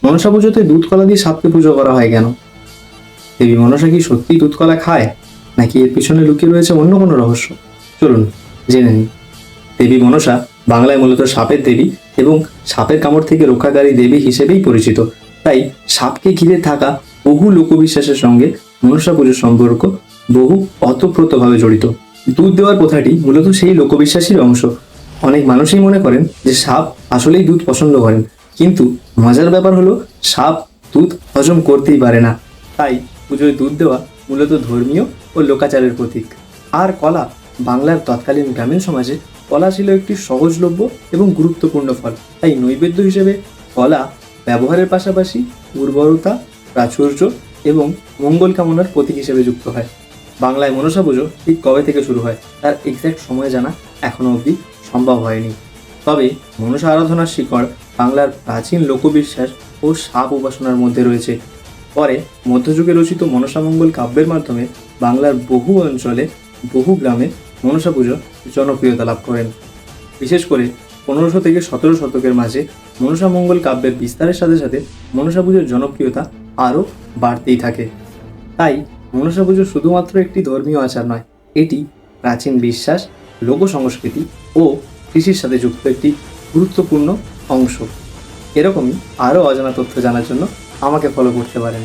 মনসা পুজোতে দুধ কলা দিয়ে সাপকে পুজো করা হয় কেন? দেবী মনসা কি সত্যি দুধ কলা খায়, নাকি এর পিছনে লুকিয়ে রয়েছে অন্য কোনো রহস্য? চলুন জেনে নিই। দেবী মনসা বাংলায় মূলত সাপের দেবী এবং সাপের কামড় থেকে রক্ষাকারী দেবী হিসেবেই পরিচিত। তাই সাপকে ঘিরে থাকা বহু লোকবিশ্বাসের সঙ্গে মনসা পুজোর সম্পর্ক বহু অতপ্রতভাবে জড়িত। দুধ দেওয়ার প্রথাটি মূলত সেই লোকবিশ্বাসের অংশ। অনেক মানুষই মনে করেন যে সাপ আসলেই দুধ পছন্দ করেন, কিন্তু মজার ব্যাপার হলো সাপ দুধ হজম করতেই পারে না। তাই পুজোয় দুধ দেওয়া মূলত ধর্মীয় ও লোকাচারের প্রতীক। আর কলা, বাংলার তৎকালীন গ্রামীণ সমাজে কলা ছিল একটি সহজলভ্য এবং গুরুত্বপূর্ণ ফল। তাই নৈবেদ্য হিসেবে কলা ব্যবহারের পাশাপাশি উর্বরতা, প্রাচুর্য এবং মঙ্গল কামনার প্রতীক হিসেবে যুক্ত হয়। বাংলায় মনসা পুজো ঠিক কবে থেকে শুরু হয় তার এক্স্যাক্ট সময় জানা এখনও অবধি সম্ভব হয়নি। তবে মনসা আরাধনার শিকড় বাংলার প্রাচীন লোকবিশ্বাস ও সাপ উপাসনার মধ্যে রয়েছে। পরে মধ্যযুগে রচিত মনসামঙ্গল কাব্যের মাধ্যমে বাংলার বহু অঞ্চলে, বহু গ্রামে মনসা পুজো জনপ্রিয়তা লাভ করেন। বিশেষ করে 1500 থেকে 17 শতকের মাঝে মনসামঙ্গল কাব্যের বিস্তারের সাথে সাথে মনসা পুজোর জনপ্রিয়তা আরও বাড়তেই থাকে। তাই মনসা পুজো শুধুমাত্র একটি ধর্মীয় আচার নয়, এটি প্রাচীন বিশ্বাস, লোক সংস্কৃতি ও কৃষির সাথে যুক্ত একটি গুরুত্বপূর্ণ অংশ। এরকমই আরও অজানা তথ্য জানার জন্য আমাকে ফলো করতে পারেন।